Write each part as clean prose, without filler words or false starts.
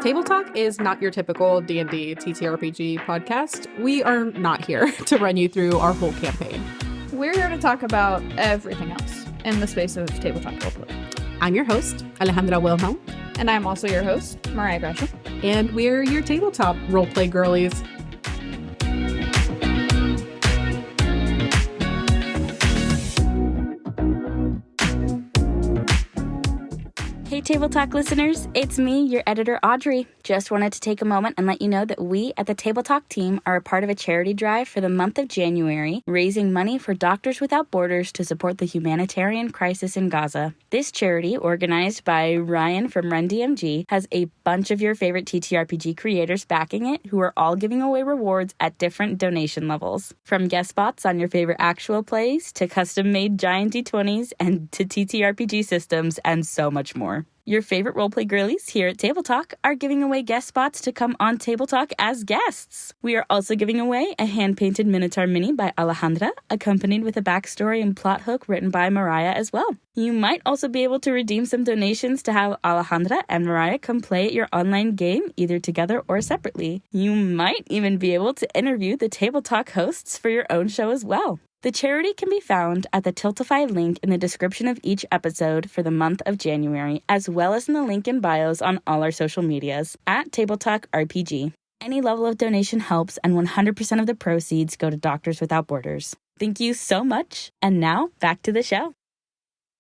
Table Talk is not your typical D&D TTRPG podcast. We are not here to run you through our whole campaign. We're here to talk about everything else in the space of tabletop roleplay. I'm your host, Alejandra Wilhelm. And I'm also your host, Mariah Gresham. And we're your tabletop roleplay girlies. Hey Table Talk listeners, it's me, your editor Audrey. Just wanted to take a moment and let you know that we at the Table Talk team are a part of a charity drive for the month of January, raising money for Doctors Without Borders to support the humanitarian crisis in Gaza. This charity, organized by Ryan from Run DMG, has a bunch of your favorite TTRPG creators backing it, who are all giving away rewards at different donation levels. From guest spots on your favorite actual plays, to custom-made giant D20s, and to TTRPG systems, and so much more. Your favorite roleplay girlies here at Table Talk are giving away guest spots to come on Table Talk as guests. We are also giving away a hand-painted Minotaur mini by Alejandra, accompanied with a backstory and plot hook written by Mariah as well. You might also be able to redeem some donations to have Alejandra and Mariah come play at your online game, either together or separately. You might even be able to interview the Table Talk hosts for your own show as well. The charity can be found at the Tiltify link in the description of each episode for the month of January, as well as in the link in bios on all our social medias, at Table Talk RPG. Any level of donation helps, and 100% of the proceeds go to Doctors Without Borders. Thank you so much, and now back to the show.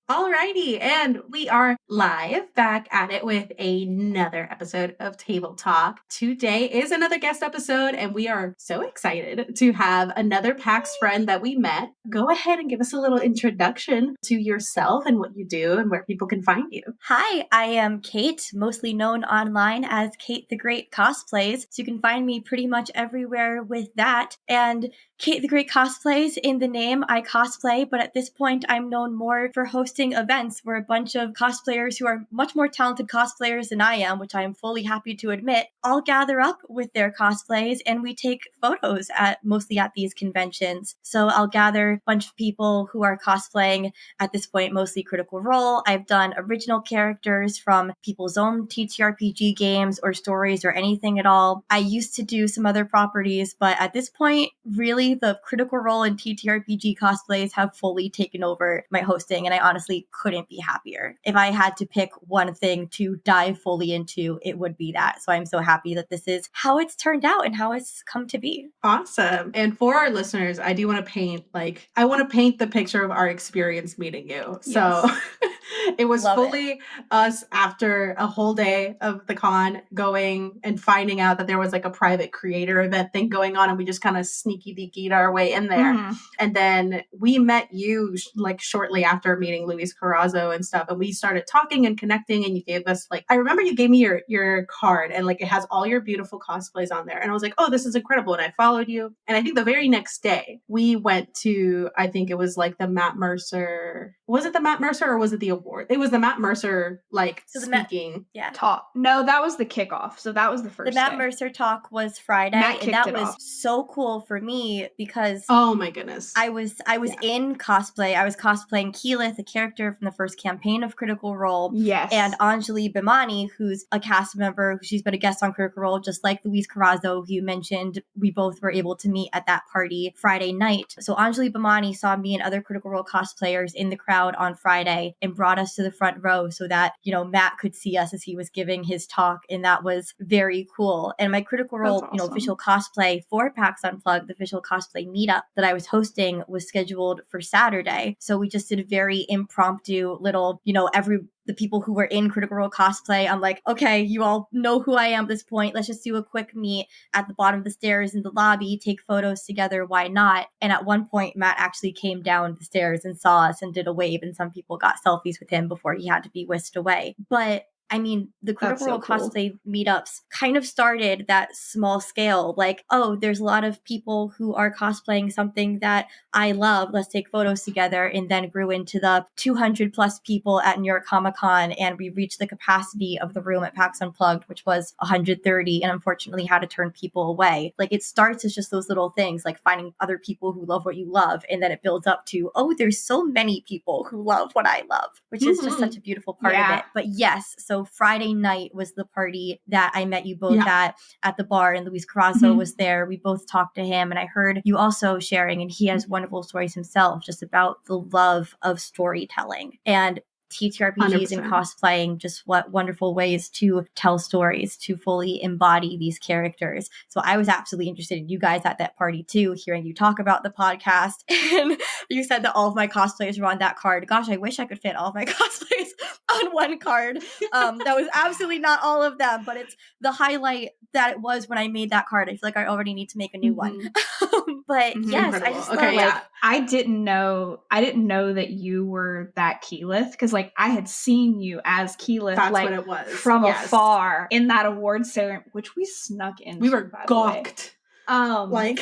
Alrighty, and we are live back at it with another episode of Table Talk. Today is another guest episode, and we are so excited to have another PAX friend that we met. Go ahead and give us a little introduction to yourself and what you do and where people can find you. Hi, I am Kate, mostly known online as Kate the Great Cosplays, so you can find me pretty much everywhere with that. And Kate the Great Cosplays, in the name, I cosplay, but at this point I'm known more for hosting events where a bunch of cosplayers who are much more talented cosplayers than I am, which I am fully happy to admit, all gather up with their cosplays and we take photos mostly at these conventions. So I'll gather a bunch of people who are cosplaying at this point, mostly Critical Role. I've done original characters from people's own TTRPG games or stories or anything at all. I used to do some other properties, but at this point, really the Critical Role and TTRPG cosplays have fully taken over my hosting, and I honestly couldn't be happier. If I had to pick one thing to dive fully into, it would be that. So I'm so happy that this is how it's turned out and how it's come to be. Awesome. And for our listeners, I do want to paint the picture of our experience meeting you. Yes. So it was Love fully us after a whole day of the con going and finding out that there was like a private creator event thing going on, and we just kind of sneaky deakied our way in there. Mm-hmm. And then we met you like shortly after meeting Luis Carrazzo and stuff, and we started talking and connecting, and you gave us like, I remember you gave me your card, and like it has all your beautiful cosplays on there, and I was like, oh, this is incredible. And I followed you, and I think the very next day we went to, I think it was like the Matt Mercer, was it the Matt Mercer or was it the award? It was the Matt Mercer speaking talk. No, that was the kickoff. So that was the first The Matt day. Mercer talk was Friday, and that was so cool for me because oh my goodness, I was in cosplay. I was cosplaying Keyleth, a character from the first campaign of Critical Role. Yes. And Anjali Bhimani, who's a cast member. She's been a guest on Critical Role, just like Luis Carrazzo, who you mentioned. We both were able to meet at that party Friday night. So Anjali Bhimani saw me and other Critical Role cosplayers in the crowd on Friday and brought us to the front row so that, Matt could see us as he was giving his talk. And that was very cool. And my Critical Role, awesome. Official cosplay for PAX Unplugged, the official cosplay meetup that I was hosting, was scheduled for Saturday. So we just did a very impromptu little, the people who were in Critical Role cosplay, I'm like, okay, you all know who I am at this point. Let's just do a quick meet at the bottom of the stairs in the lobby, take photos together. Why not? And at one point, Matt actually came down the stairs and saw us and did a wave, and some people got selfies with him before he had to be whisked away. But I mean, the Critical Role cosplay meetups kind of started that small scale, like, oh, there's a lot of people who are cosplaying something that I love. Let's take photos together, and then grew into the 200 plus people at New York Comic Con. And we reached the capacity of the room at PAX Unplugged, which was 130, and unfortunately had to turn people away. Like, it starts as just those little things, like finding other people who love what you love. And then it builds up to, oh, there's so many people who love what I love, which is just such a beautiful part of it. But yes, so Friday night was the party that I met you both at the bar, and Luis Carrazzo was there. We both talked to him, and I heard you also sharing, and he has wonderful stories himself just about the love of storytelling. And TTRPGs 100%. and cosplaying, just what wonderful ways to tell stories, to fully embody these characters. So I was absolutely interested in you guys at that party too, hearing you talk about the podcast. And you said that all of my cosplays were on that card. Gosh, I wish I could fit all of my cosplays on one card. That was absolutely not all of them, but it's the highlight that it was when I made that card. I feel like I already need to make a new one. But yes, Incredible. I just Okay, love, yeah. I didn't know that you were that Keyleth, because like I had seen you as Keyleth, That's like what it was. from afar in that award ceremony, which we snuck into. We were by the way. gawked. Like,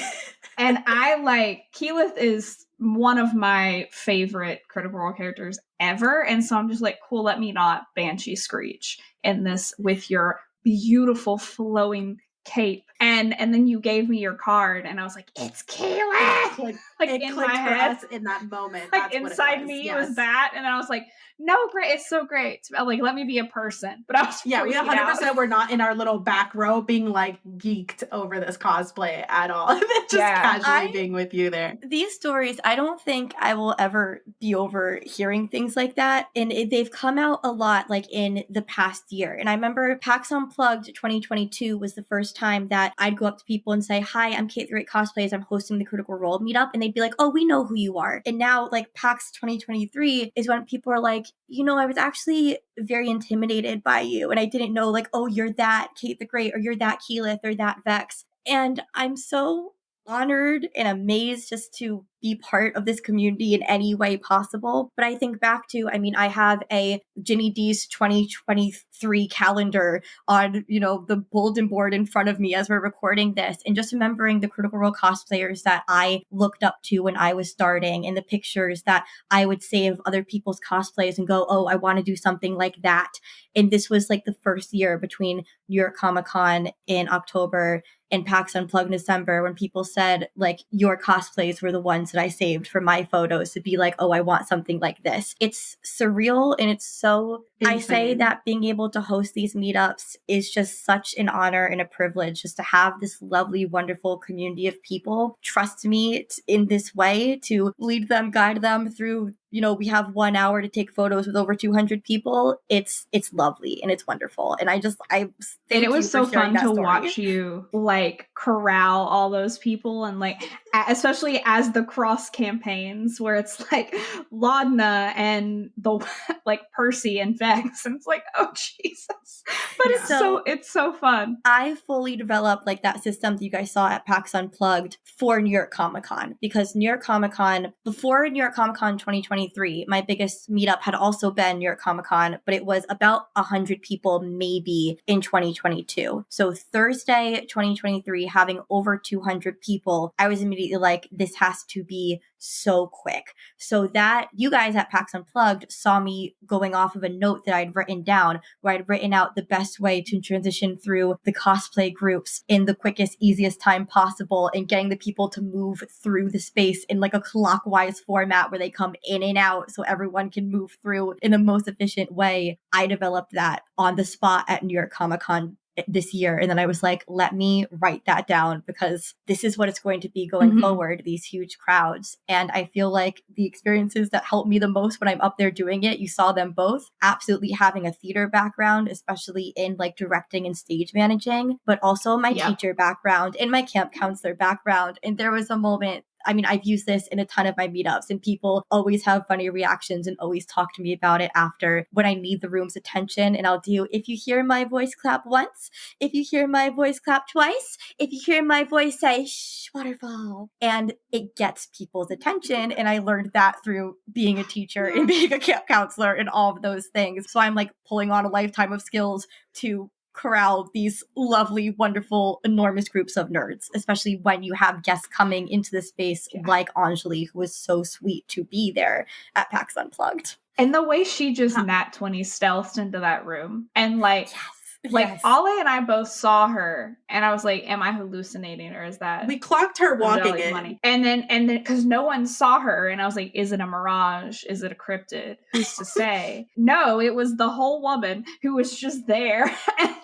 and I like Keyleth is one of my favorite Critical Role characters ever, and so I'm just like, cool. Let me not Banshee Screech in this with your beautiful flowing cape, and then you gave me your card, and I was like, it's Keyleth. Like Like it in clicked my for head, us in that moment. like That's what inside it was. me Yes. was that, and then I was like, no, great, it's so great. Like, let me be a person. But I was We freaking 100% out. were not in our little back row being like geeked over this cosplay at all. Just casually being with you there. These stories, I don't think I will ever be over hearing things like that. And they've come out a lot like in the past year. And I remember PAX Unplugged 2022 was the first time that I'd go up to people and say, hi, I'm Kate the Great Cosplays. I'm hosting the Critical Role meetup. And they'd be like, oh, we know who you are. And now like PAX 2023 is when people are like, you know, I was actually very intimidated by you. And I didn't know like, oh, you're that Kate the Great, or you're that Keyleth, or that Vex. And I'm so honored and amazed just to be part of this community in any way possible. But I think back to, I mean, I have a Ginny D's 2023 calendar on, you know, the bulletin board in front of me as we're recording this, and just remembering the Critical Role cosplayers that I looked up to when I was starting, and the pictures that I would save other people's cosplays and go, oh, I want to do something like that. And this was like the first year between New York Comic Con in October and PAX Unplugged in December, when people said like your cosplays were the ones that I saved for my photos to be like, oh, I want something like this. It's surreal, and it's so insane. I say that being able to host these meetups is just such an honor and a privilege, just to have this lovely, wonderful community of people trust me in this way to lead them, guide them through. You know, we have 1 hour to take photos with over 200 people. It's lovely and it's wonderful. And it was so fun to watch you like corral all those people, and like especially as the cross campaigns where it's like Laudna and the like Percy and Vex, and it's like, oh Jesus. But it's so fun. I fully developed like that system that you guys saw at PAX Unplugged for New York Comic Con, because New York Comic Con, before New York Comic Con 2023, my biggest meetup had also been New York Comic Con, but it was about 100 people maybe in 2022. So Thursday 2023, having over 200 people, I was immediately like, this has to be so quick. So that you guys at PAX Unplugged saw me going off of a note that I'd written down, where I'd written out the best way to transition through the cosplay groups in the quickest, easiest time possible, and getting the people to move through the space in like a clockwise format where they come in and out so everyone can move through in the most efficient way. I developed that on the spot at New York Comic Con this year. And then I was like, let me write that down, because this is what it's going to be going forward, these huge crowds. And I feel like the experiences that help me the most when I'm up there doing it, you saw them both, absolutely having a theater background, especially in like directing and stage managing, but also my teacher background and my camp counselor background. And there was a moment, I mean, I've used this in a ton of my meetups, and people always have funny reactions and always talk to me about it after when I need the room's attention. And I'll do, if you hear my voice clap once, if you hear my voice clap twice, if you hear my voice say, shh, waterfall. And it gets people's attention. And I learned that through being a teacher and being a camp counselor and all of those things. So I'm like pulling on a lifetime of skills to corral these lovely, wonderful, enormous groups of nerds, especially when you have guests coming into the space like Anjali, who was so sweet to be there at PAX Unplugged. And the way she just nat 20 stealthed into that room and like Like, Yes. Ale and I both saw her, and I was like, am I hallucinating, or is that... We clocked her walking in. Money? And then, because no one saw her, and I was like, is it a mirage? Is it a cryptid? Who's to say? No, it was the whole woman who was just there. And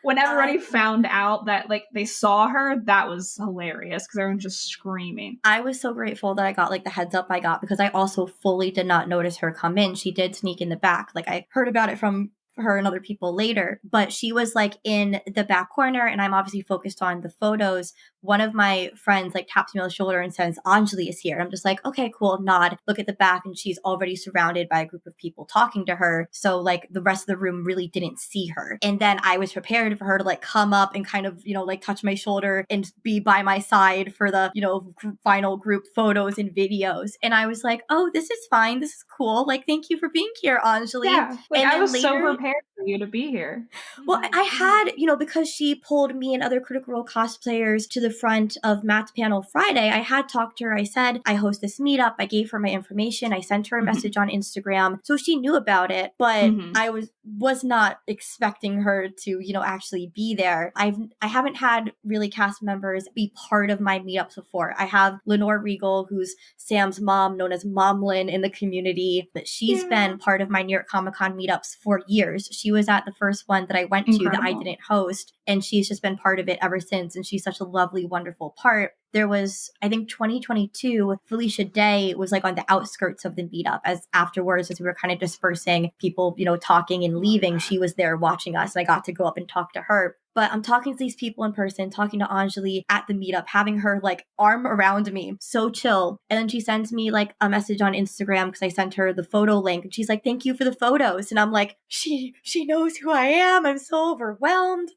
when everybody found out that, like, they saw her, that was hilarious, because everyone just screaming. I was so grateful that I got, like, the heads up I got, because I also fully did not notice her come in. She did sneak in the back. Like, I heard about it from her and other people later, but she was, like, in the back corner, and I'm obviously focused on the photos. One of my friends, like, taps me on the shoulder and says, Anjali is here. I'm just like, okay, cool, nod, look at the back, and she's already surrounded by a group of people talking to her. So, like, the rest of the room really didn't see her. And then I was prepared for her to, like, come up and kind of, you know, like, touch my shoulder and be by my side for the, you know, final group photos and videos. And I was like, oh, this is fine. This is cool. Like, thank you for being here, Anjali. Yeah, like, and I was so later, prepared for you to be here. well, I had, you know, because she pulled me and other Critical Role cosplayers to the front of Matt's panel Friday, I had talked to her. I said, I host this meetup. I gave her my information. I sent her a message on Instagram. So she knew about it, but I was not expecting her to, you know, actually be there. I haven't had really cast members be part of my meetups before. I have Lenore Regal, who's Sam's mom, known as Momlin in the community, but she's been part of my New York Comic Con meetups for years. She was at the first one that I went to that I didn't host, and she's just been part of it ever since, and she's such a lovely, wonderful part. There was, I think 2022, Felicia Day was, like, on the outskirts of the meetup, as afterwards, as we were kind of dispersing, people, you know, talking and leaving, she was there watching us, and I got to go up and talk to her. But I'm talking to these people in person, talking to Anjali at the meetup, having her, like, arm around me, so chill. And then she sends me, like, a message on Instagram, because I sent her the photo link, and she's like, thank you for the photos. And I'm like, she knows who I am. I'm so overwhelmed.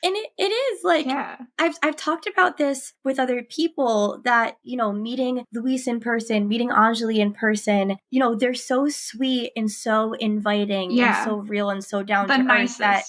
And it is like, I've talked about this with other people that, you know, meeting Luis in person, meeting Anjali in person, you know, they're so sweet and so inviting and so real and so down to earth that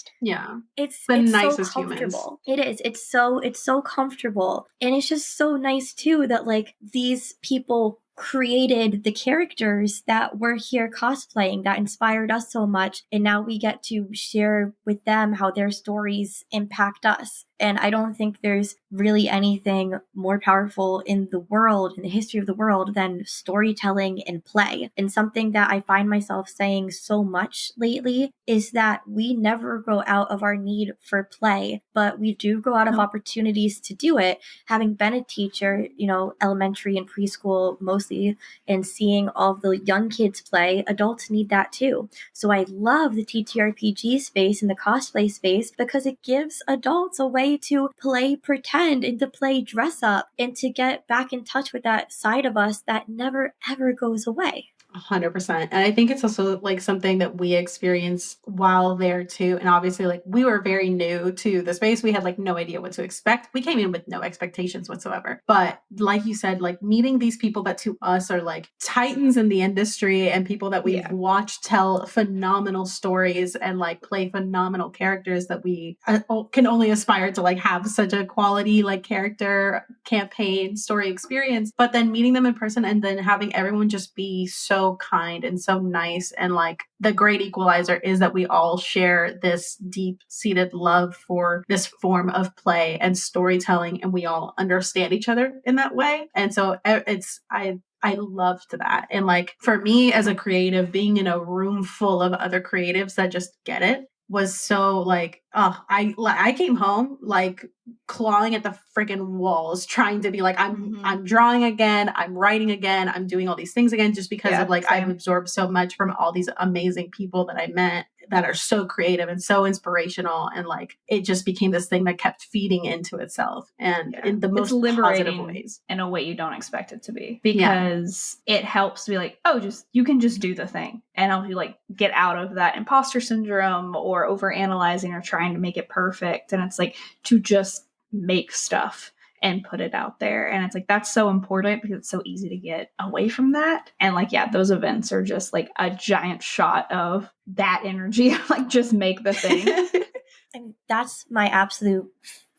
it's so comfortable. Humans. It is. It's so comfortable. And it's just so nice too that, like, these people created the characters that we're here cosplaying that inspired us so much, and now we get to share with them how their stories impact us. And I don't think there's really anything more powerful in the world, in the history of the world, than storytelling and play. And something that I find myself saying so much lately is that we never grow out of our need for play, but we do grow out of opportunities to do it. Having been a teacher, you know, elementary and preschool mostly, and seeing all of the young kids play, adults need that too. So I love the TTRPG space and the cosplay space because it gives adults a way to play pretend and to play dress up and to get back in touch with that side of us that never ever goes away. 100%. And I think it's also, like, something that we experienced while there too. And obviously, like, we were very new to the space. We had, like, no idea what to expect. We came in with no expectations whatsoever. But like you said, like, meeting these people that to us are like titans in the industry and people that we've watched tell phenomenal stories and, like, play phenomenal characters that we can only aspire to, like, have such a quality, like, character campaign story experience. But then meeting them in person and then having everyone just be so kind and so nice. And, like, the great equalizer is that we all share this deep-seated love for this form of play and storytelling, and we all understand each other in that way. And so I loved that. And, like, for me as a creative, being in a room full of other creatives that just get it was so, like, I came home, like, clawing at the freaking walls, trying to be like, I'm drawing again, I'm writing again, I'm doing all these things again, just because of, like, I've absorbed so much from all these amazing people that I met that are so creative and so inspirational. And, like, it just became this thing that kept feeding into itself, and in the most positive ways. In a way you don't expect it to be, because it helps to be like, oh, you can just do the thing, and help you, like, get out of that imposter syndrome or over analyzing or trying to make it perfect. And it's like to just make stuff and put it out there. And it's like, that's so important because it's so easy to get away from that. And, like, those events are just like a giant shot of that energy. Like, just make the thing. And that's my absolute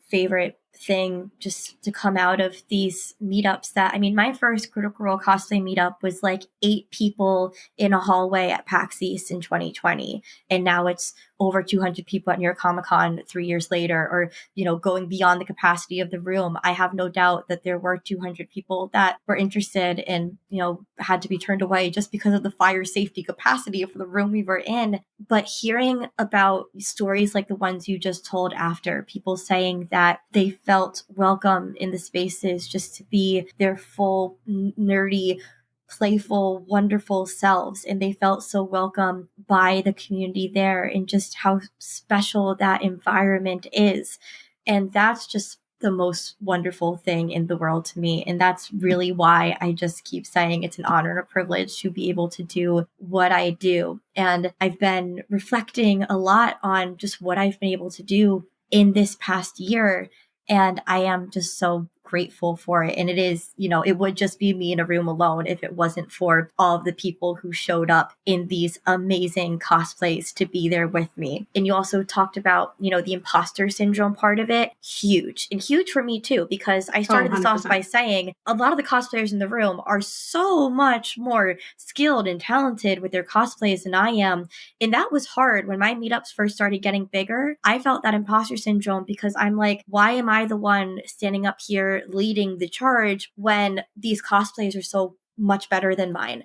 favorite thing just to come out of these meetups that, I mean, my first Critical Role cosplay meetup was like 8 people in a hallway at PAX East in 2020. And now it's over 200 people at New York Comic Con 3 years later, or, you know, going beyond the capacity of the room. I have no doubt that there were 200 people that were interested and, you know, had to be turned away just because of the fire safety capacity of the room we were in. But hearing about stories like the ones you just told after, people saying that they felt welcome in the spaces just to be their full, nerdy, playful, wonderful selves, and they felt so welcome by the community there, and just how special that environment is. And that's just the most wonderful thing in the world to me. And that's really why I just keep saying it's an honor and a privilege to be able to do what I do. And I've been reflecting a lot on just what I've been able to do in this past year. And I am just so grateful for it. And it is, you know, it would just be me in a room alone if it wasn't for all of the people who showed up in these amazing cosplays to be there with me. And you also talked about, you know, the imposter syndrome part of it. Huge. And huge for me too, because I started this off by saying a lot of the cosplayers in the room are so much more skilled and talented with their cosplays than I am. And that was hard when my meetups first started getting bigger. I felt that imposter syndrome because I'm like, why am I the one standing up here leading the charge when these cosplays are so much better than mine?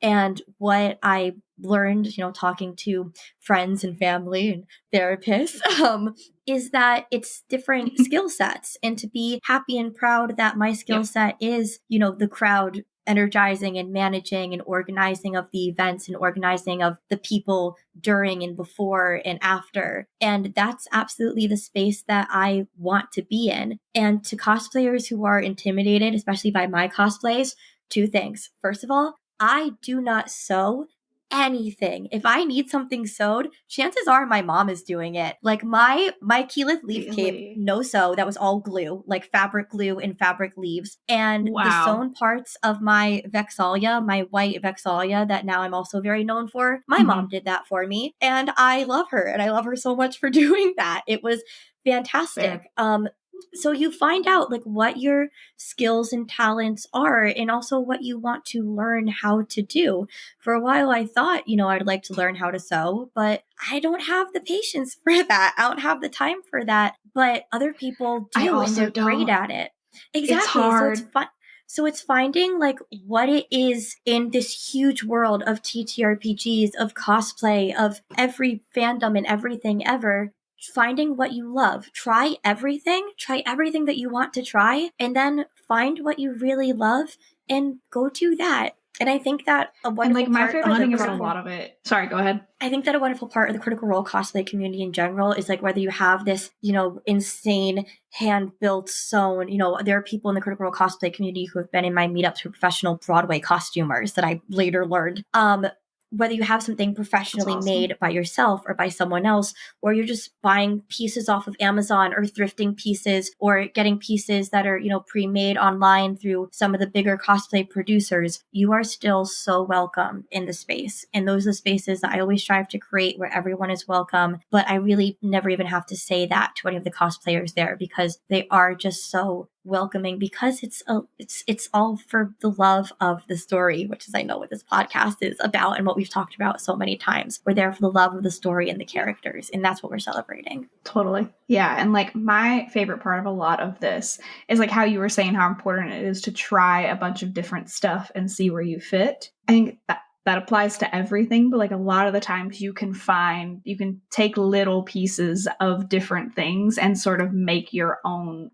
And what I learned, you know, talking to friends and family and therapists, is that it's different skill sets, and to be happy and proud that my skill set is, you know, the crowd energizing and managing and organizing of the events and organizing of the people during and before and after. And that's absolutely the space that I want to be in. And to cosplayers who are intimidated, especially by my cosplays, 2 things. First of all, I do not sew anything. If I need something sewed, chances are my mom is doing it. Like my Keyleth leaf cape, no sew, that was all glue, like fabric glue and fabric leaves. And the sewn parts of my Vexalia, my white Vexalia that now I'm also very known for, my mom did that for me. And I love her, and I love her so much for doing that. It was fantastic. So you find out like what your skills and talents are, and also what you want to learn how to do. For a while, I thought, you know, I'd like to learn how to sew, but I don't have the patience for that. I don't have the time for that. But other people do, and they're great at it. Exactly. It's hard. So it's fun. So it's finding like what it is in this huge world of TTRPGs, of cosplay, of every fandom and everything ever. Finding what you love. Try everything that you want to try, and then find what you really love and go do that. And I think that a wonderful my part favorite thing of about a lot of it. Sorry, go ahead. I think that a wonderful part of the Critical Role cosplay community in general is like whether you have this, you know, insane hand-built sewn, you know, there are people in the Critical Role cosplay community who have been in my meetups who are professional Broadway costumers that I later learned. Whether you have something professionally made by yourself or by someone else, or you're just buying pieces off of Amazon or thrifting pieces or getting pieces that are, you know, pre-made online through some of the bigger cosplay producers, you are still so welcome in the space. And those are the spaces that I always strive to create where everyone is welcome. But I really never even have to say that to any of the cosplayers there, because they are just so welcoming, because it's all for the love of the story, which is I know what this podcast is about and what we've talked about so many times. We're there for the love of the story and the characters, and that's what we're celebrating. Totally. Yeah. And like my favorite part of a lot of this is like how you were saying how important it is to try a bunch of different stuff and see where you fit. I think that applies to everything, but like a lot of the times you can take little pieces of different things and sort of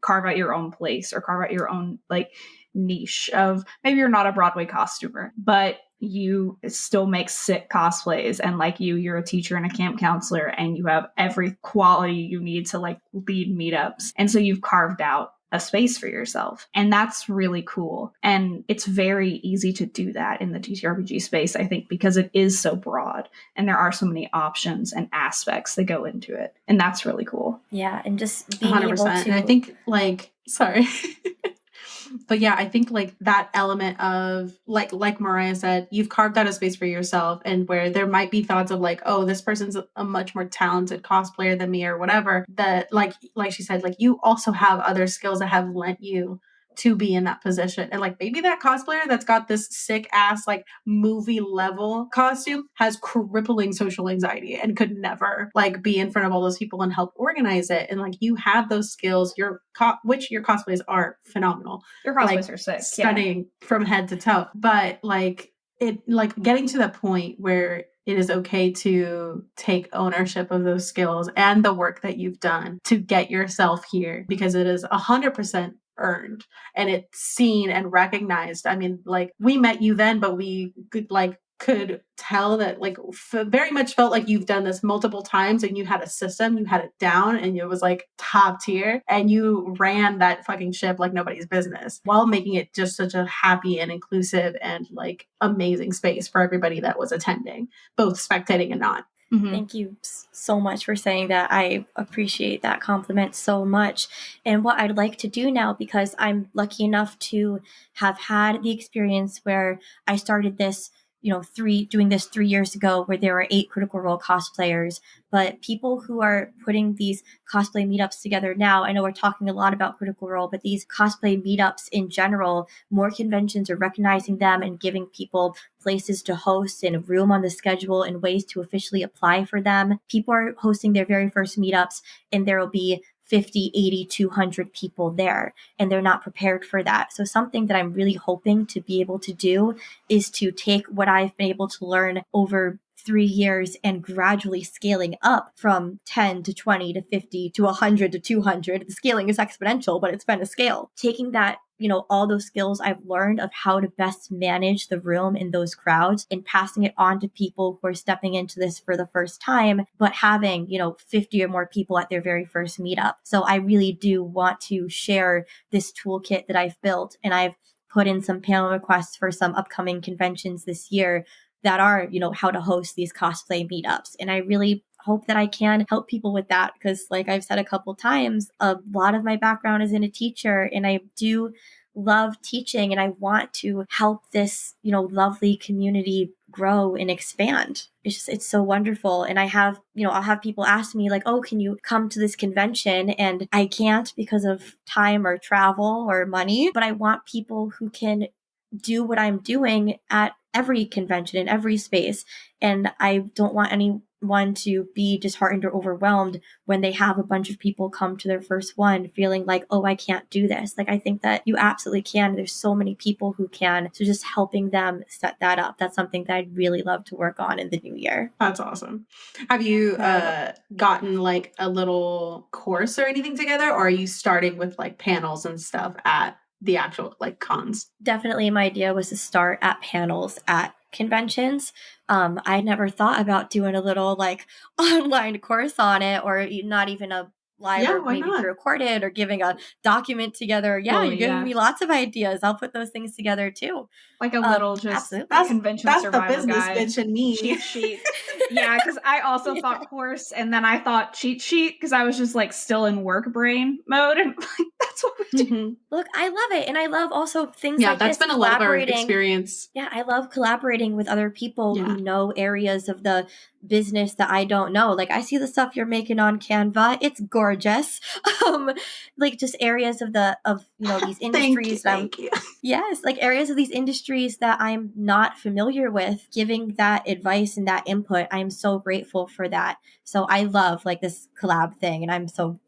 carve out your own place, or carve out your own like niche of, maybe you're not a Broadway costumer, but you still make sick cosplays, and like you're a teacher and a camp counselor, and you have every quality you need to like lead meetups. And so you've carved out a space for yourself. And that's really cool. And it's very easy to do that in the TTRPG space, I think, because it is so broad and there are so many options and aspects that go into it. And that's really cool. Yeah. And just being 100%. able to... And I think like, sorry. But yeah, I think like that element of like Mariah said, you've carved out a space for yourself, and where there might be thoughts of like, oh, this person's a much more talented cosplayer than me or whatever, that like she said, like you also have other skills that have lent you to be in that position. And like maybe that cosplayer that's got this sick ass like movie level costume has crippling social anxiety and could never like be in front of all those people and help organize it. And like you have those skills, which your cosplays are phenomenal. Your cosplays like, are sick. stunning from head to toe. But like it like getting to the point where it is okay to take ownership of those skills and the work that you've done to get yourself here, because it is 100% earned and it's seen and recognized. I mean, like we met you then, but we could tell that like very much felt like you've done this multiple times and you had a system, you had it down, and it was like top tier, and you ran that fucking ship like nobody's business while making it just such a happy and inclusive and like amazing space for everybody that was attending, both spectating and not. Mm-hmm. Thank you so much for saying that. I appreciate that compliment so much. And what I'd like to do now, because I'm lucky enough to have had the experience where I started this, doing this 3 years ago, where there were 8 Critical Role cosplayers, but people who are putting these cosplay meetups together now, I know we're talking a lot about Critical Role, but these cosplay meetups in general, more conventions are recognizing them and giving people places to host and room on the schedule and ways to officially apply for them. People are hosting their very first meetups, and there will be 50, 80, 200 people there, and they're not prepared for that. So something that I'm really hoping to be able to do is to take what I've been able to learn over 3 years and gradually scaling up from 10 to 20 to 50 to 100 to 200. The scaling is exponential, but it's been a scale. Taking that, all those skills I've learned of how to best manage the room in those crowds and passing it on to people who are stepping into this for the first time, but having, 50 or more people at their very first meetup. So I really do want to share this toolkit that I've built, and I've put in some panel requests for some upcoming conventions this year that are, how to host these cosplay meetups. And I really hope that I can help people with that, because like I've said a couple times, a lot of my background is in a teacher, and I do love teaching, and I want to help this, lovely community grow and expand. It's so wonderful. And I have, I'll have people ask me like, oh, can you come to this convention? And I can't because of time or travel or money, but I want people who can do what I'm doing at every convention in every space. And I don't want anyone to be disheartened or overwhelmed when they have a bunch of people come to their first one feeling like, oh, I can't do this. Like, I think that you absolutely can. There's so many people who can. So just helping them set that up. That's something that I'd really love to work on in the new year. That's awesome. Have you gotten like a little course or anything together, or are you starting with like panels and stuff at the actual like cons? Definitely my idea was to start at panels at conventions. I never thought about doing a little like online course on it, or not even a live, or maybe pre-recorded, or giving a document together. Yeah, you're giving me lots of ideas. I'll put those things together too. Like a little just convention that's survival the business guide. bitch in me. Cheat sheet. Yeah, because I also thought course, and then I thought cheat sheet, because I was just like still in work brain mode, and like that's what we do. Mm-hmm. Look, I love it, and I love also things like that's this, been a lot of our experience. Yeah, I love collaborating with other people who know areas of the business that I don't know. Like, I see the stuff you're making on Canva; it's gorgeous. Like just areas of these industries. Thank you. Yes, like areas of these industries that I'm not familiar with, giving that advice and that input. I'm so grateful for that. So I love like this collab thing, and I'm so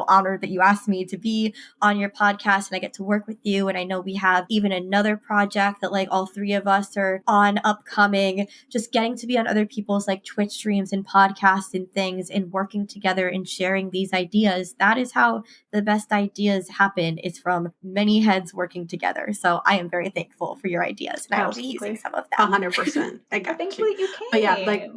honored that you asked me to be on your podcast and I get to work with you. And I know we have even another project that like all 3 of us are on upcoming, just getting to be on other people's like Twitch streams and podcasts and things, and working together and sharing these ideas. That is how the best ideas happen. It's from many heads working together. So I am very thankful for your ideas, and I will be using some of them. 100%. I got Thankfully you came. But yeah, like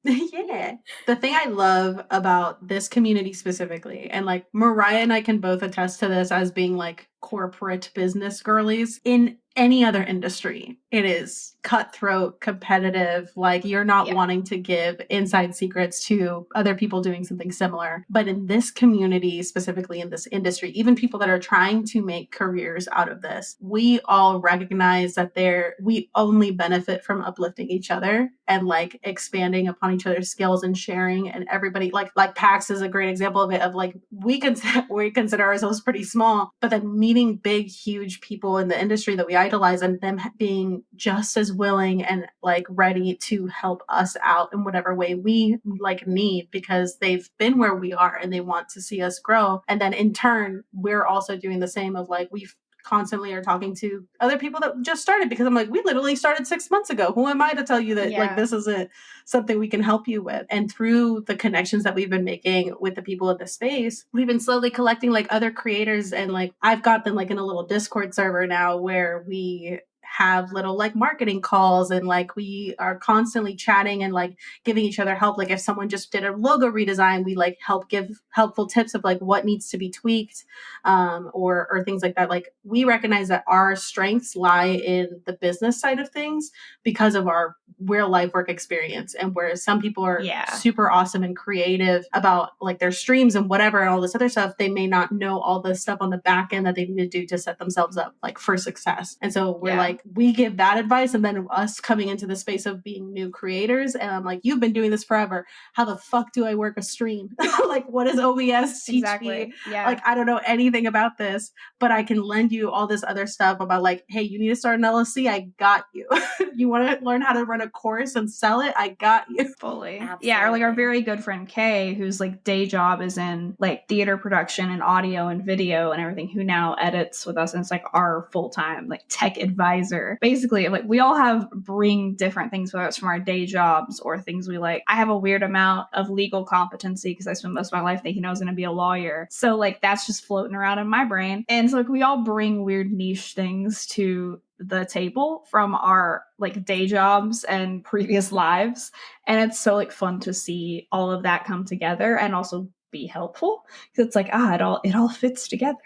Yeah. The thing I love about this community specifically, and like Mariah and I can both attest to this as being like corporate business girlies, in any other industry, it is cutthroat, competitive. Like you're not wanting to give inside secrets to other people doing something similar. But in this community, specifically in this industry, even people that are trying to make careers out of this, we all recognize that we only benefit from uplifting each other and like expanding upon each other's skills and sharing. And everybody like PAX is a great example of it, of like we consider ourselves pretty small, but then meeting big, huge people in the industry that we idolize and them being just as willing and like ready to help us out in whatever way we like need, because they've been where we are and they want to see us grow. And then in turn, we're also doing the same of like, we've constantly are talking to other people that just started, because I'm like, we literally started 6 months ago. Who am I to tell you that like this isn't something we can help you with? And through the connections that we've been making with the people in the space, we've been slowly collecting like other creators, and like I've got them like in a little Discord server now where we have little like marketing calls, and like we are constantly chatting and like giving each other help. Like if someone just did a logo redesign, we like help give helpful tips of like what needs to be tweaked, or things like that. Like we recognize that our strengths lie in the business side of things because of our real life work experience, and whereas some people are super awesome and creative about like their streams and whatever and all this other stuff, they may not know all the stuff on the back end that they need to do to set themselves up like for success. And so we're like, we give that advice, and then us coming into the space of being new creators, and I'm like, you've been doing this forever, how the fuck do I work a stream? Like what does OBS teach me? Like I don't know anything about this, but I can lend you all this other stuff about like, hey, you need to start an LLC, I got you. You want to learn how to run a course and sell it, I got you. Fully. Absolutely. Yeah, or like our very good friend Kay, whose like day job is in like theater production and audio and video and everything, who now edits with us, and it's like our full-time like tech advisor. Basically, like we all bring different things, whether it's from our day jobs or things we like. I have a weird amount of legal competency because I spent most of my life thinking I was going to be a lawyer. So like that's just floating around in my brain. And so like we all bring weird niche things to the table from our like day jobs and previous lives, and it's so like fun to see all of that come together and also be helpful, because it's like it all fits together.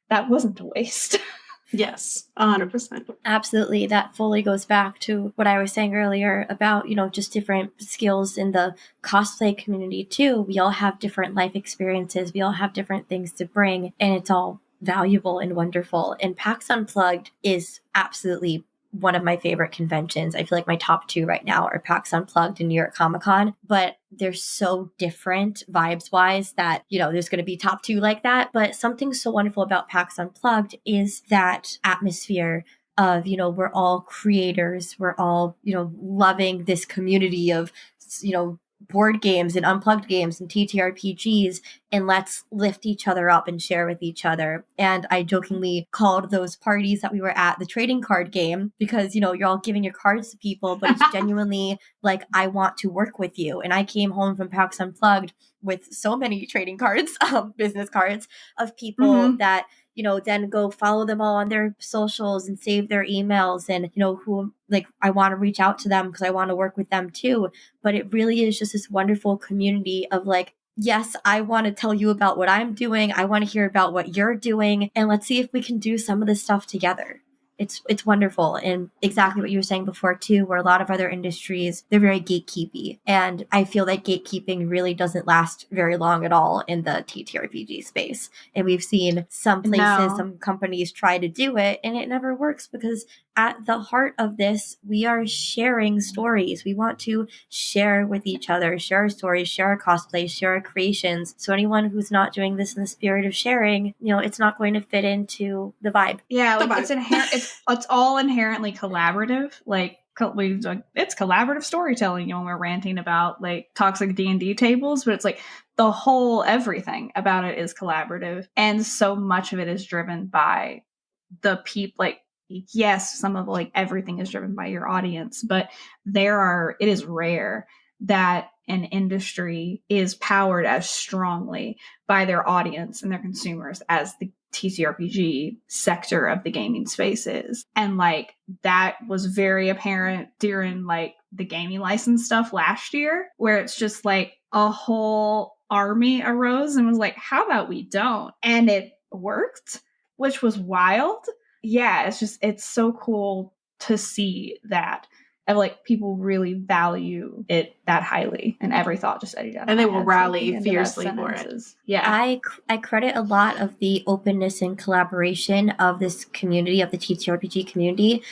That wasn't a waste. Yes, 100%. Absolutely. That fully goes back to what I was saying earlier about, just different skills in the cosplay community too. We all have different life experiences. We all have different things to bring, and it's all valuable and wonderful. And PAX Unplugged is absolutely one of my favorite conventions. I feel like my top two right now are PAX Unplugged and New York Comic Con, but they're so different vibes wise that, there's going to be top two like that. But something so wonderful about PAX Unplugged is that atmosphere of, we're all creators. We're all, loving this community of, board games and unplugged games and TTRPGs, and let's lift each other up and share with each other. And I jokingly called those parties that we were at the trading card game, because you're all giving your cards to people, but it's genuinely like, I want to work with you. And I came home from PAX Unplugged with so many trading cards, business cards of people that then go follow them all on their socials and save their emails, and, who like I want to reach out to them because I want to work with them too. But it really is just this wonderful community of like, yes, I want to tell you about what I'm doing. I want to hear about what you're doing, and let's see if we can do some of this stuff together. It's wonderful. And exactly what you were saying before too, where a lot of other industries, they're very gatekeepy. And I feel that gatekeeping really doesn't last very long at all in the TTRPG space. And we've seen some places, some companies try to do it, and it never works, because at the heart of this, we are sharing stories. We want to share with each other, share our stories, share our cosplays, share our creations. So anyone who's not doing this in the spirit of sharing, it's not going to fit into the vibe. Yeah, like it's inherent. It's all inherently collaborative. Like it's collaborative storytelling. When we're ranting about like toxic D&D tables, but it's like the whole everything about it is collaborative, and so much of it is driven by the people. Like, yes, some of like everything is driven by your audience, but it is rare that an industry is powered as strongly by their audience and their consumers as the TCRPG sector of the gaming space is. And like that was very apparent during like the gaming license stuff last year, where it's just like a whole army arose and was like, how about we don't? And it worked, which was wild. Yeah, it's so cool to see that. And like people really value it that highly, and every thought just edited out. And they will rally fiercely for it. Yeah, I credit a lot of the openness and collaboration of this community, of the TTRPG community.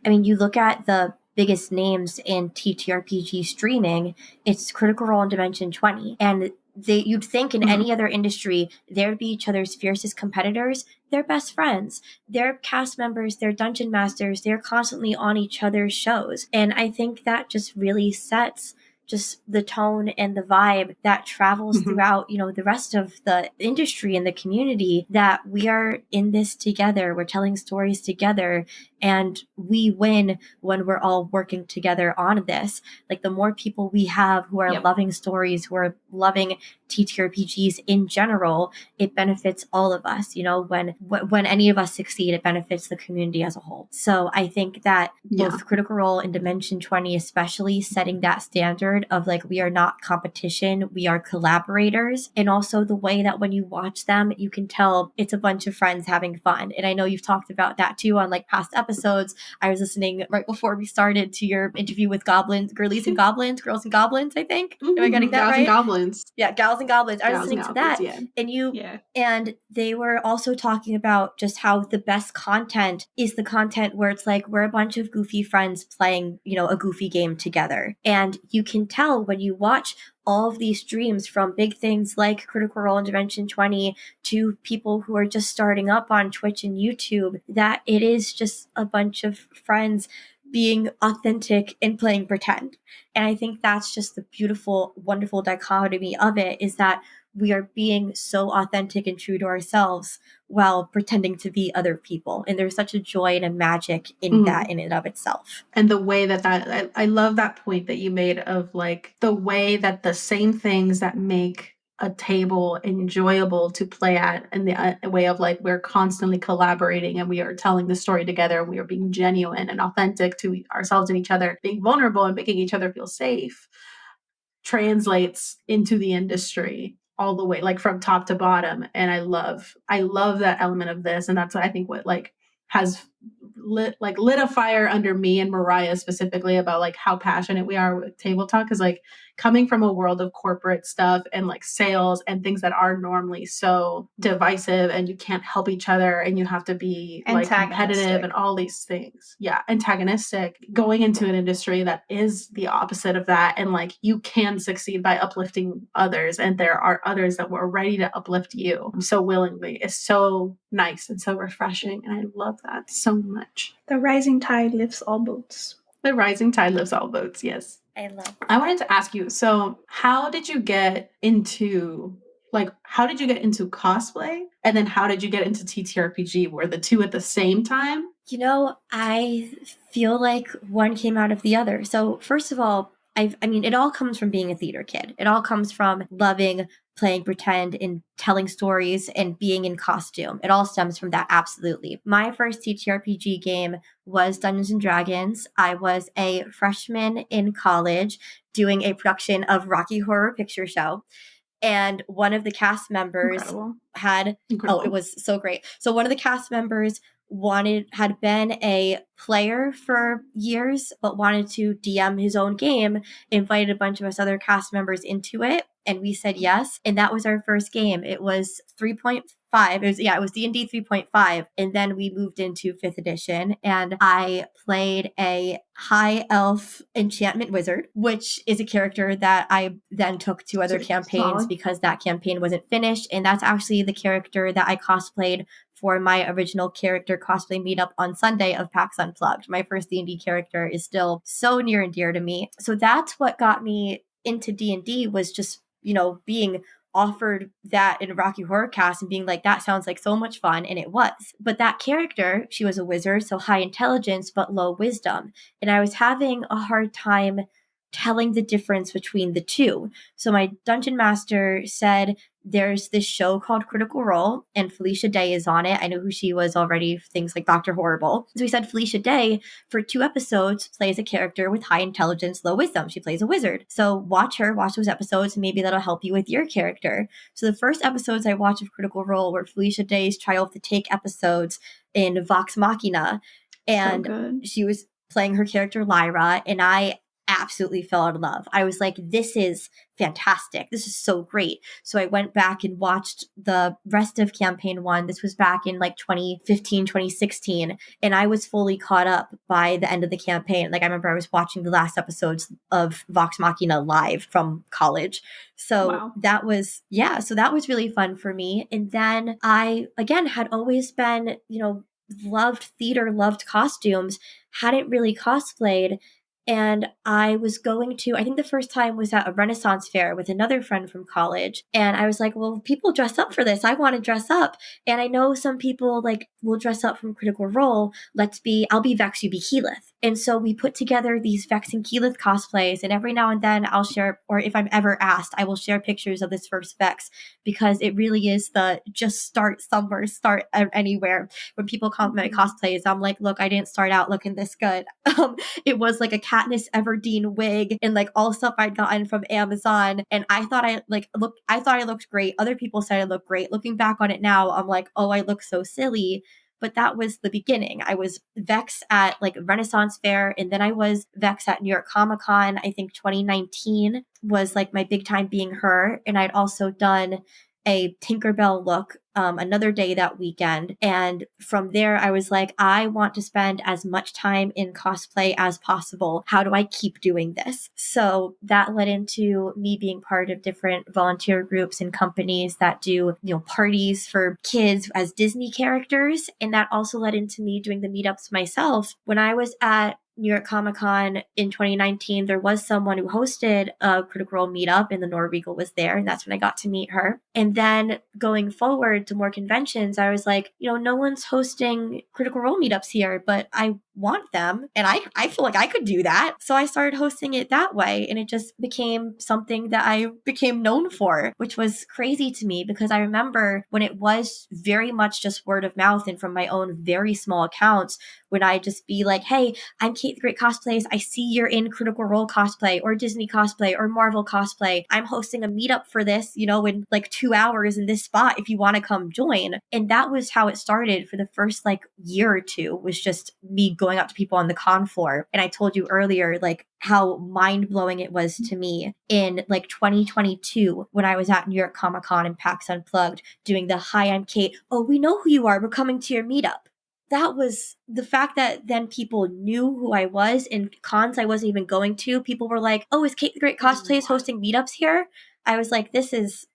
I mean, you look at the biggest names in TTRPG streaming, it's Critical Role and Dimension 20, and you'd think in any other industry there'd be each other's fiercest competitors. They're best friends, they're cast members, they're dungeon masters, they're constantly on each other's shows. And I think that just really sets just the tone and the vibe that travels throughout, the rest of the industry and the community, that we are in this together. We're telling stories together, and we win when we're all working together on this. Like the more people we have who are loving stories, who are loving TTRPGs in general, it benefits all of us. When any of us succeed, it benefits the community as a whole. So I think that both Critical Role and Dimension 20, especially setting that standard of like, we are not competition, we are collaborators. And also the way that when you watch them, you can tell it's a bunch of friends having fun. And I know you've talked about that too on like past episodes. I was listening right before we started to your interview with Girls and Goblins, I think. Am I getting that Gals right? and Goblins. Yeah, Gals and Goblins. I was listening to that. Yeah. And they were also talking about just how the best content is the content where it's like we're a bunch of goofy friends playing, a goofy game together. And you can tell when you watch all of these streams, from big things like Critical Role and Dimension 20 to people who are just starting up on Twitch and YouTube, that it is just a bunch of friends being authentic and playing pretend. And I think that's just the beautiful, wonderful dichotomy of it, is that we are being so authentic and true to ourselves while pretending to be other people. And there's such a joy and a magic in that in and of itself. And the way that I love that point that you made of like the way that the same things that make a table enjoyable to play at, and the way of like we're constantly collaborating and we are telling the story together, and we are being genuine and authentic to ourselves and each other, being vulnerable and making each other feel safe, translates into the industry all the way, like from top to bottom. And I love that element of this. And that's, I think, what like has lit a fire under me and Mariah specifically about like how passionate we are with Table Talk. Because like coming from a world of corporate stuff and like sales and things that are normally so divisive, and you can't help each other, and you have to be like competitive and all these things. Yeah, antagonistic. Going into an industry that is the opposite of that, and like you can succeed by uplifting others, and there are others that were ready to uplift you so willingly. It's so nice and so refreshing, and I love that so much. The rising tide lifts all boats. The rising tide lifts all boats, yes. I love that. I wanted to ask you, so how did you get into cosplay? And then how did you get into TTRPG? Were the two at the same time? I feel like one came out of the other. So first of all, I mean, it all comes from being a theater kid. It all comes from loving playing pretend and telling stories and being in costume. It all stems from that, absolutely. My first TTRPG game was Dungeons & Dragons. I was a freshman in college doing a production of Rocky Horror Picture Show. And one of the cast members it was so great. So one of the cast members had been a player for years, but wanted to DM his own game, invited a bunch of us other cast members into it. And we said yes. And that was our first game. It was 3.5. It was D&D 3.5. And then we moved into 5th edition. And I played a high elf enchantment wizard, which is a character that I then took to other campaigns because that campaign wasn't finished. And that's actually the character that I cosplayed for my original character cosplay meetup on Sunday of PAX Unplugged. My first D&D character is still so near and dear to me. So that's what got me into D&D, was just, being offered that in Rocky Horror Cast and being like, that sounds like so much fun. And it was. But that character, she was a wizard, so high intelligence, but low wisdom. And I was having a hard time telling the difference between the two. So my dungeon master said, there's this show called Critical Role, and Felicia Day is on it. I know who she was already, things like Dr. Horrible. So we said Felicia Day, for 2 episodes, plays a character with high intelligence, low wisdom. She plays a wizard. So watch those episodes, and maybe that'll help you with your character. So the first episodes I watched of Critical Role were Felicia Day's Trial of the Take episodes in Vox Machina. And she was playing her character Lyra, and I absolutely fell in love. I was like, this is fantastic. This is so great. So I went back and watched the rest of campaign 1. This was back in like 2015, 2016. And I was fully caught up by the end of the campaign. Like I remember I was watching the last episodes of Vox Machina live from college. So that was, so that was really fun for me. And then I, again, had always been, loved theater, loved costumes, hadn't really cosplayed. And I was going to, I think the first time was at a Renaissance fair with another friend from college. And I was like, well, people dress up for this. I want to dress up. And I know some people like will dress up from Critical Role. I'll be Vex, you be Keyleth. And so we put together these Vex and Keyleth cosplays. And every now and then I'll share, or if I'm ever asked, I will share pictures of this first Vex, because it really is the just start somewhere, start anywhere. When people compliment my cosplays, I'm like, look, I didn't start out looking this good. It was like a Katniss Everdeen wig and like all stuff I'd gotten from Amazon. And I thought I looked great. Other people said I looked great. Looking back on it now, I'm like, oh, I look so silly. But that was the beginning. I was Vex at like Renaissance Fair, and then I was Vex at New York Comic Con. I think 2019 was like my big time being her. And I'd also done a Tinkerbell look another day that weekend. And from there, I was like, I want to spend as much time in cosplay as possible. How do I keep doing this? So that led into me being part of different volunteer groups and companies that do, parties for kids as Disney characters. And that also led into me doing the meetups myself. When I was at New York Comic Con in 2019, there was someone who hosted a Critical Role meetup, and the Norwegal was there, and that's when I got to meet her. And then going forward to more conventions, I was like, no one's hosting Critical Role meetups here, but I want them, and I feel like I could do that. So I started hosting it that way, and it just became something that I became known for, which was crazy to me, because I remember when it was very much just word of mouth and from my own very small accounts, when I just be like, hey, I'm Kate the Great Cosplays. I see you're in Critical Role cosplay or Disney cosplay or Marvel cosplay. I'm hosting a meetup for this, in like 2 hours in this spot if you want to come join. And that was how it started for the first like year or two, was just me going up to people on the con floor. And I told you earlier, like how mind-blowing it was to me in like 2022 when I was at New York Comic Con and PAX Unplugged doing the hi, I'm Kate. Oh, we know who you are. We're coming to your meetup. That was the fact that then people knew who I was in cons I wasn't even going to. People were like, oh, is Kate the Great Cosplays hosting meetups here? I was like, this is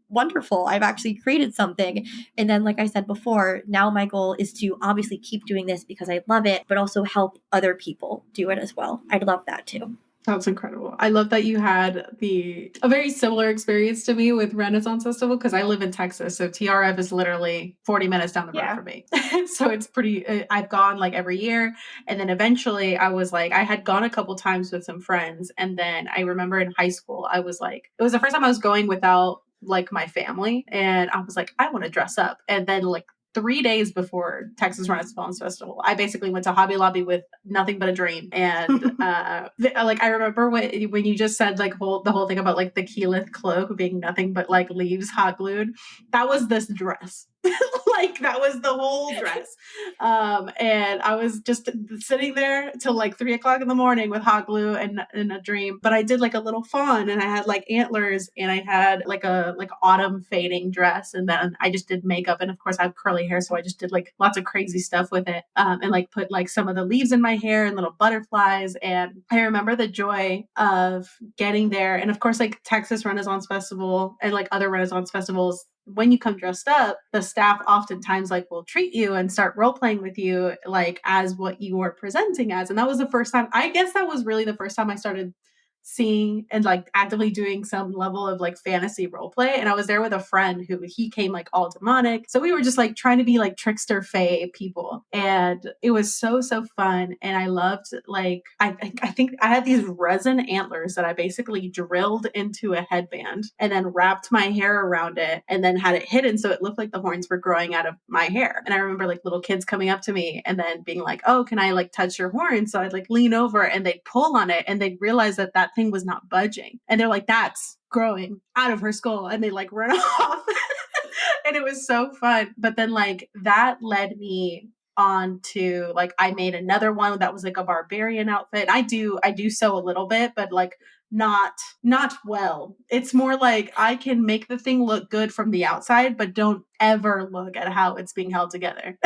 wonderful. I've actually created something. And then, like I said before, now my goal is to obviously keep doing this because I love it, but also help other people do it as well. I'd love that too. That's incredible. I love that you had a very similar experience to me with Renaissance Festival, because I live in Texas. So TRF is literally 40 minutes down the road from me. So it's pretty, I've gone like every year. And then eventually I was like, I had gone a couple times with some friends. And then I remember in high school, I was like, it was the first time I was going without like my family. And I was like, I want to dress up. And then like 3 days before Texas Renaissance Festival, I basically went to Hobby Lobby with nothing but a dream. And like I remember when you just said like the whole thing about like the Keyleth cloak being nothing but like leaves hot glued. That was this dress. Like that was the whole dress. And I was just sitting there till like 3 o'clock in the morning with hot glue and a dream. But I did like a little fawn, and I had like antlers, and I had like a autumn fading dress, and then I just did makeup, and of course I have curly hair, so I just did like lots of crazy stuff with it, and like put like some of the leaves in my hair and little butterflies. And I remember the joy of getting there, and of course like Texas Renaissance Festival and like other Renaissance festivals, when you come dressed up, the staff oftentimes like will treat you and start role playing with you like as what you were presenting as. And that was the first time, I guess that was really the first time I started seeing and like actively doing some level of like fantasy role play. And I was there with a friend who he came like all demonic. So we were just like trying to be like trickster fae people. And it was so fun. And I loved like I think I had these resin antlers that I basically drilled into a headband and then wrapped my hair around it and then had it hidden so it looked like the horns were growing out of my hair. And I remember like little kids coming up to me and then being like, oh, can I like touch your horn? So I'd like lean over and they'd pull on it and they'd realize that that thing was not budging. And they're like, that's growing out of her skull. And they like run off. And it was so fun. But then like that led me on to like, I made another one that was like a barbarian outfit. I do sew a little bit, but like not well. It's more like I can make the thing look good from the outside, but don't ever look at how it's being held together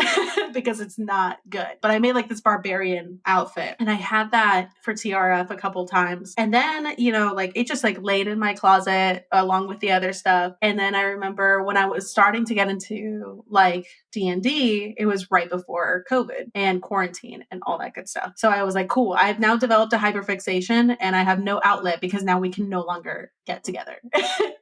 because it's not good. But I made like this barbarian outfit and I had that for TRF a couple times. And then, you know, like it just like laid in my closet along with the other stuff. And then I remember when I was starting to get into like D&D, it was right before COVID and quarantine and all that good stuff. So I was like, cool, I've now developed a hyperfixation and I have no outlet because now we can no longer get together.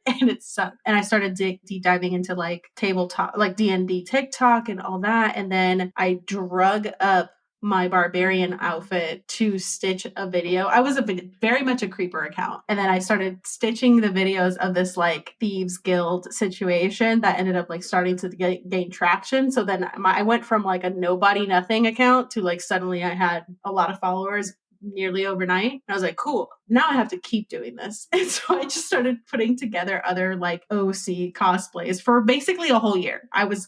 And it sucked. And I started deep diving into like tabletop, like D&D TikTok and all that. And then I drug up my barbarian outfit to stitch a video. I was very much a creeper account. And then I started stitching the videos of this like thieves guild situation that ended up like starting to gain traction. So then I went from like a nobody nothing account to like suddenly I had a lot of followers nearly overnight. And I was like, cool, now I have to keep doing this. And so I just started putting together other like OC cosplays for basically a whole year. I was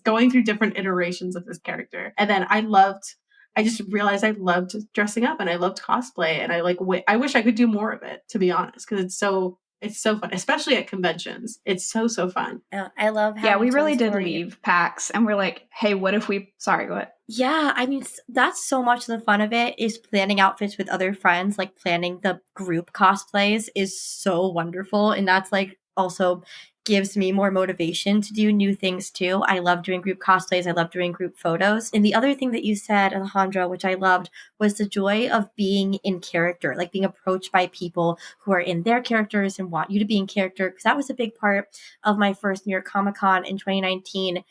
going through different iterations of this character. And then I just realized I loved dressing up and I loved cosplay. And I like, I wish I could do more of it, to be honest, because it's so fun, especially at conventions. It's so fun. I love how we really did leave PAX and we're like, hey, what if we, sorry, go ahead. Yeah, I mean, that's so much of the fun of it is planning outfits with other friends, like planning the group cosplays is so wonderful. And that's like also gives me more motivation to do new things too. I love doing group cosplays. I love doing group photos. And the other thing that you said, Alejandra, which I loved, was the joy of being in character, like being approached by people who are in their characters and want you to be in character. Because that was a big part of my first New York Comic Con in 2019.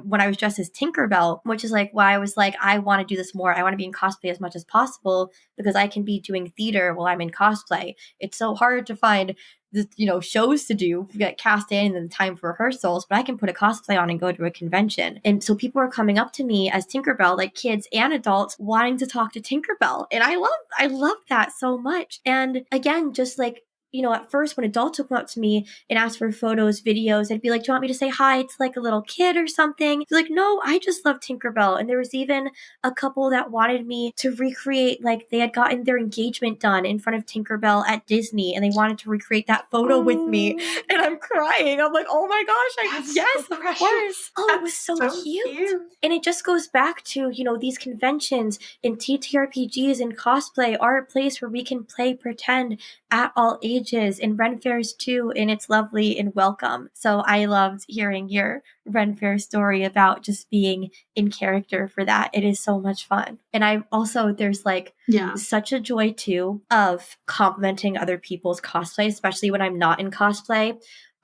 When I was dressed as Tinkerbell, which is like why I was like, I want to do this more. I want to be in cosplay as much as possible because I can be doing theater while I'm in cosplay. It's so hard to find the, shows to do, get cast in and the time for rehearsals, but I can put a cosplay on and go to a convention. And so people are coming up to me as Tinkerbell, like kids and adults wanting to talk to Tinkerbell. And I love that so much. And again, just like, at first when adults would come up to me and ask for photos, videos, I'd be like, do you want me to say hi to like a little kid or something? He's like, no, I just love Tinkerbell. And there was even a couple that wanted me to recreate, like they had gotten their engagement done in front of Tinkerbell at Disney and they wanted to recreate that photo with me. And I'm crying. I'm like, oh my gosh, yes, of course. Oh, it was so cute. And it just goes back to, these conventions and TTRPGs and cosplay are a place where we can play pretend at all ages, and Ren Fairs too, and it's lovely and welcome. So I loved hearing your Ren Fair story about just being in character for that. It is so much fun. And I also, there's like such a joy too of complimenting other people's cosplay, especially when I'm not in cosplay.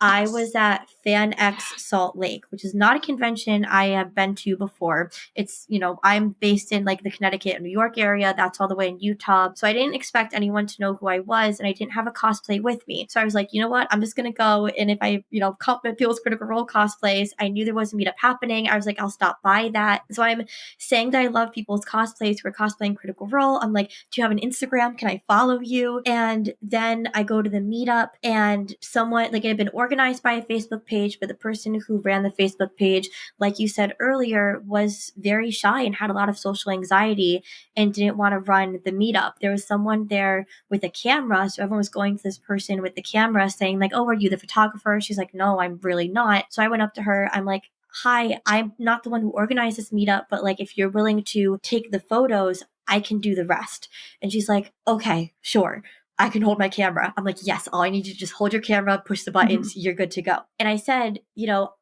I was at FanX Salt Lake, which is not a convention I have been to before. It's, I'm based in like the Connecticut and New York area. That's all the way in Utah. So I didn't expect anyone to know who I was and I didn't have a cosplay with me. So I was like, you know what? I'm just going to go. And if I, compliment people's Critical Role cosplays, I knew there was a meetup happening. I was like, I'll stop by that. So I'm saying that I love people's cosplays who are cosplaying Critical Role. I'm like, do you have an Instagram? Can I follow you? And then I go to the meetup and someone, like it had been organized by a Facebook page, but the person who ran the Facebook page, like you said earlier, was very shy and had a lot of social anxiety and didn't want to run the meetup. There was someone there with a camera, so everyone was going to this person with the camera saying like, oh, are you the photographer? She's like, no, I'm really not. So I went up to her. I'm like, hi, I'm not the one who organized this meetup, but like if you're willing to take the photos, I can do the rest. And she's like, okay, sure. I can hold my camera. I'm like, yes, all I need you to just hold your camera, push the buttons, you're good to go. And I said,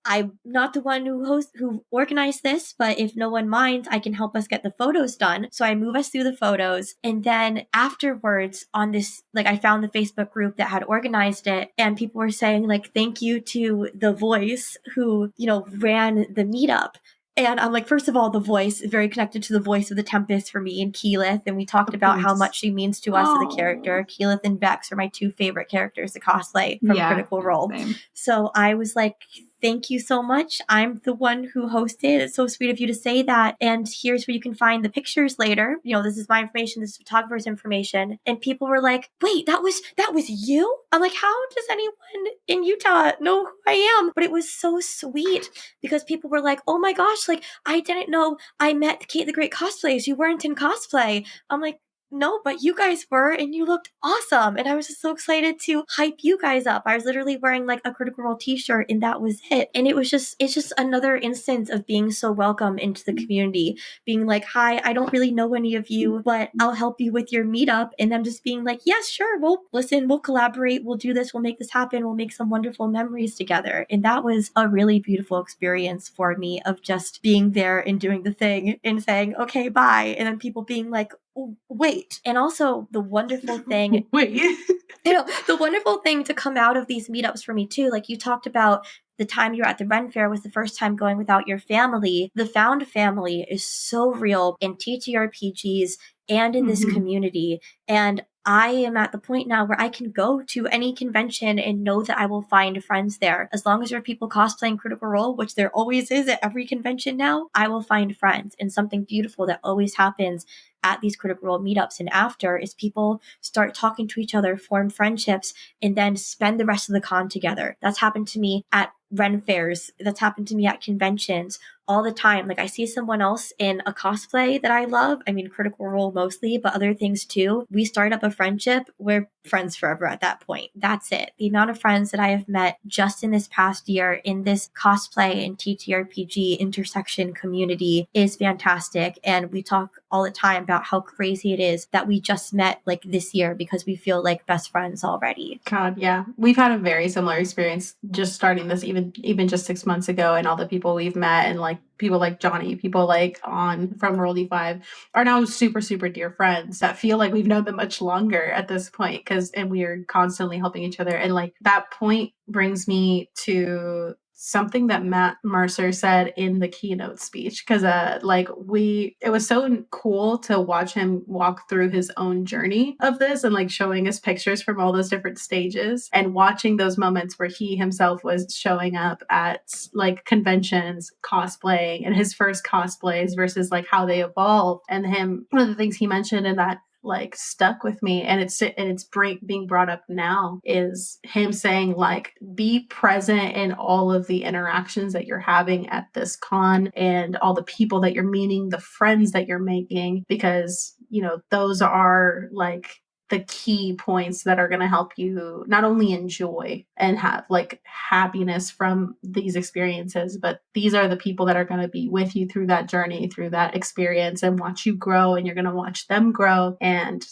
I'm not the one who organized this, but if no one minds, I can help us get the photos done. So I move us through the photos. And then afterwards on this, I found the Facebook group that had organized it, and people were saying thank you to the voice who, ran the meetup. And I'm like, first of all, the voice is very connected to the voice of the Tempest for me and Keyleth. And we talked about how much she means to us as a character. Keyleth and Vex are my two favorite characters to cosplay from Critical Role. Same. So I was like, thank you so much. I'm the one who hosted. It's so sweet of you to say that. And here's where you can find the pictures later. This is my information. This is photographer's information. And people were like, wait, that was you? I'm like, how does anyone in Utah know who I am? But it was so sweet because people were like, oh my gosh, I didn't know I met Kate the Great Cosplays. You weren't in cosplay. I'm like, no, but you guys were, and you looked awesome. And I was just so excited to hype you guys up. I was literally wearing a Critical Role t-shirt, and that was it. And it's just another instance of being so welcome into the community, being like, hi, I don't really know any of you, but I'll help you with your meetup. And them just being like, yes, sure, we'll listen, we'll collaborate, we'll do this, we'll make this happen, we'll make some wonderful memories together. And that was a really beautiful experience for me of just being there and doing the thing and saying, okay, bye. And then people being like, wait. And also the wonderful thing the wonderful thing to come out of these meetups for me too, you talked about the time you were at the Ren Fair was the first time going without your family. The found family is so real in TTRPGs and in this community. And I am at the point now where I can go to any convention and know that I will find friends there. As long as there are people cosplaying Critical Role, which there always is at every convention now, I will find friends. And something beautiful that always happens at these Critical Role meetups and after is people start talking to each other, form friendships, and then spend the rest of the con together. That's happened to me at Ren Fairs. That's happened to me at conventions all the time. I see someone else in a cosplay that I love. I mean, Critical Role mostly, but other things too. We start up a friendship. We're friends forever at that point. That's it. The amount of friends that I have met just in this past year in this cosplay and TTRPG intersection community is fantastic. And we talk all the time about how crazy it is that we just met this year because we feel like best friends already. God, yeah. We've had a very similar experience just starting this even just 6 months ago, and all the people we've met and people like Johnny, people on from World E5 are now super, super dear friends that feel like we've known them much longer at this point and we are constantly helping each other. And that point brings me to something that Matt Mercer said in the keynote speech, because it was so cool to watch him walk through his own journey of this and showing us pictures from all those different stages and watching those moments where he himself was showing up at conventions, cosplaying, and his first cosplays versus how they evolved. And one of the things he mentioned in that stuck with me, and it's being brought up now, is him saying be present in all of the interactions that you're having at this con and all the people that you're meeting, the friends that you're making, because those are the key points that are going to help you not only enjoy and have happiness from these experiences, but these are the people that are going to be with you through that journey, through that experience, and watch you grow, and you're going to watch them grow. And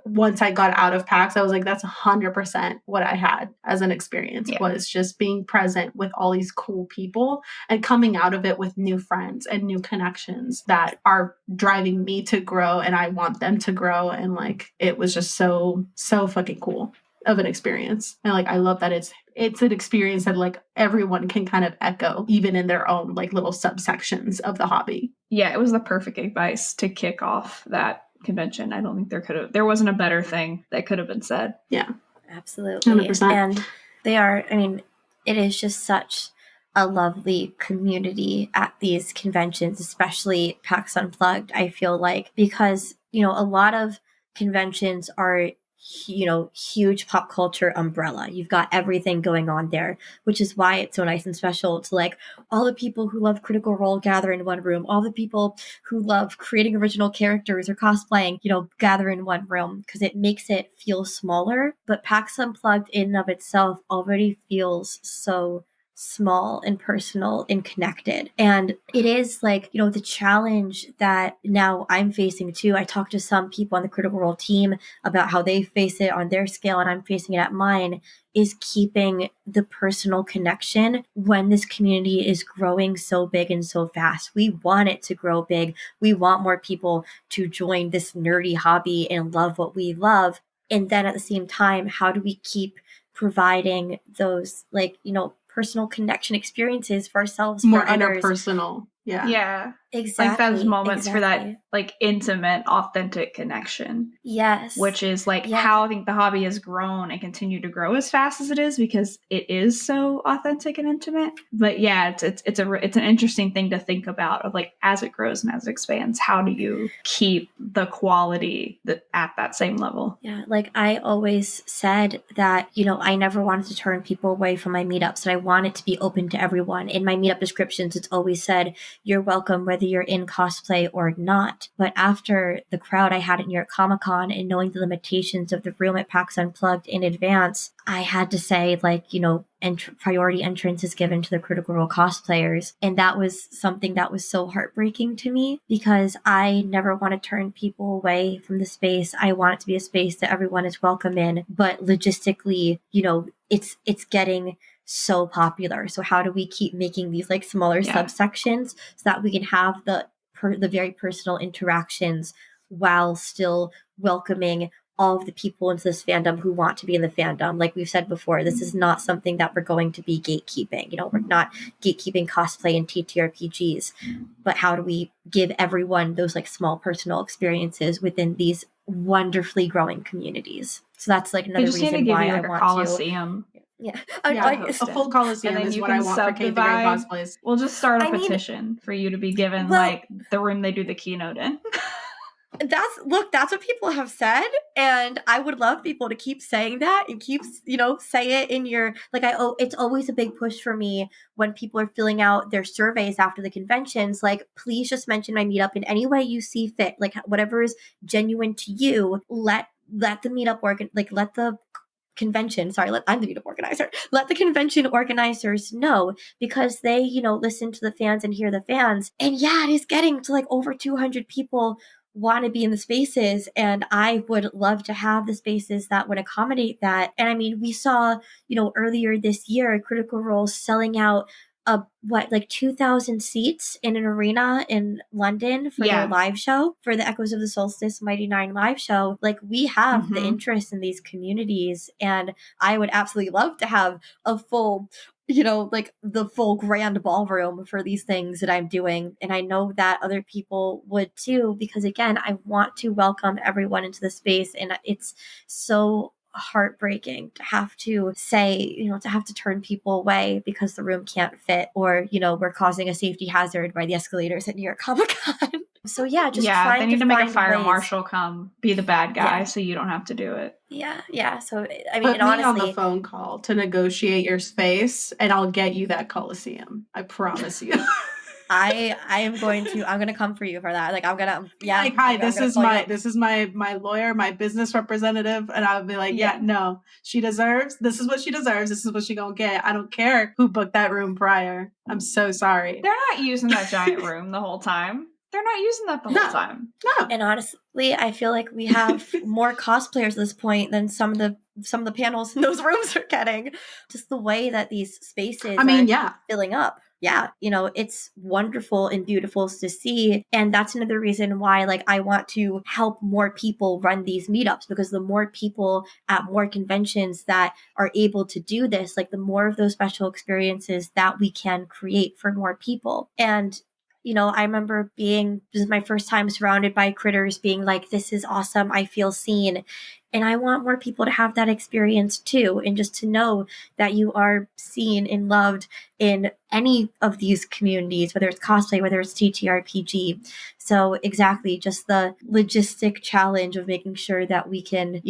once I got out of PAX, I was like, that's 100% what I had as an experience, was just being present with all these cool people and coming out of it with new friends and new connections that are driving me to grow, and I want them to grow. And it was just so fucking cool of an experience. And I love that it's an experience that everyone can kind of echo, even in their own little subsections of the hobby. Yeah, it was the perfect advice to kick off that convention. I don't think there wasn't a better thing that could have been said. Yeah, absolutely. 100%. And it is just such a lovely community at these conventions, especially PAX Unplugged, I feel because a lot of conventions are huge pop culture umbrella. You've got everything going on there, which is why it's so nice and special to all the people who love Critical Role gather in one room, all the people who love creating original characters or cosplaying, gather in one room, because it makes it feel smaller. But PAX Unplugged in and of itself already feels so small and personal and connected. And it is like, the challenge that now I'm facing too. I talked to some people on the Critical Role team about how they face it on their scale, and I'm facing it at mine, is keeping the personal connection when this community is growing so big and so fast. We want it to grow big. We want more people to join this nerdy hobby and love what we love. And then at the same time, how do we keep providing those personal connection experiences for ourselves, more for others? interpersonal. Yeah. Exactly. Like those moments for that like intimate, authentic connection. Yes. Which is like how I think the hobby has grown and continue to grow as fast as it is, because it is so authentic and intimate. But yeah, it's an interesting thing to think about, of like, as it grows and as it expands, how do you keep the quality at that same level? Yeah, like I always said that, I never wanted to turn people away from my meetups, and I want it to be open to everyone. In my meetup descriptions, it's always said, you're welcome whether you're in cosplay or not. But after the crowd I had at New York Comic Con, and knowing the limitations of the room at PAX Unplugged in advance, I had to say, priority entrance is given to the Critical Role cosplayers. And that was something that was so heartbreaking to me, because I never want to turn people away from the space. I want it to be a space that everyone is welcome in. But logistically, it's getting so popular. So how do we keep making these like smaller subsections so that we can have the very personal interactions while still welcoming all of the people into this fandom who want to be in the fandom? Like we've said before, this is not something that we're going to be gatekeeping. We're not gatekeeping cosplay and TTRPGs, but how do we give everyone those like small personal experiences within these wonderfully growing communities? So that's like another reason why I want Colosseum. A full Colosseum is what I want for Kate the Great cosplays. We'll just start a petition for you to be given like the room they do the keynote in. That's what people have said, and I would love people to keep saying that and keep, say it in your, it's always a big push for me when people are filling out their surveys after the conventions, like, please just mention my meetup in any way you see fit, like whatever is genuine to you. Let the meetup let the convention, I'm the meetup organizer. Let the convention organizers know, because they, listen to the fans and hear the fans. And yeah, it is getting to like over 200 people want to be in the spaces, and I would love to have the spaces that would accommodate that. And I mean, we saw, earlier this year, Critical Role selling out 2,000 seats in an arena in London for their live show, for the Echoes of the Solstice Mighty Nine live show. Like, we have the interest in these communities, and I would absolutely love to have a full, the full grand ballroom for these things that I'm doing. And I know that other people would too, because again, I want to welcome everyone into the space. And it's so heartbreaking to have to say, to have to turn people away because the room can't fit, or, we're causing a safety hazard by the escalators at New York Comic Con. So they need to make a fire marshal come be the bad guy so you don't have to do it. Yeah. So I mean, put me honestly, on the phone call to negotiate your space, and I'll get you that Colosseum. I promise you. I'm going to come for you for that. Like, I'm gonna, like, hi, this is my lawyer, my business representative. And I'll be like, no, this is what she deserves. This is what she gonna get. I don't care who booked that room prior. I'm so sorry. They're not using that giant room the whole time. They're not using that the whole time. No. And honestly, I feel like we have more cosplayers at this point than some of the panels in those rooms are getting. Just the way that these spaces are filling up. Yeah, it's wonderful and beautiful to see. And that's another reason why, I want to help more people run these meetups, because the more people at more conventions that are able to do this, the more of those special experiences that we can create for more people. And I remember this is my first time surrounded by critters, being like, this is awesome. I feel seen. And I want more people to have that experience too. And just to know that you are seen and loved in any of these communities, whether it's cosplay, whether it's TTRPG. So exactly, just the logistic challenge of making sure that we can,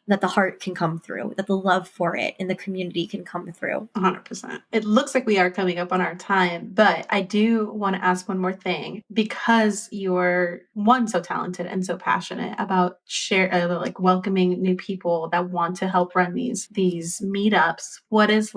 that the heart can come through, that the love for it and the community can come through. 100%. It looks like we are coming up on our time, but I do want to ask one more thing, because you're so talented and so passionate about welcoming new people that want to help run these meetups. What is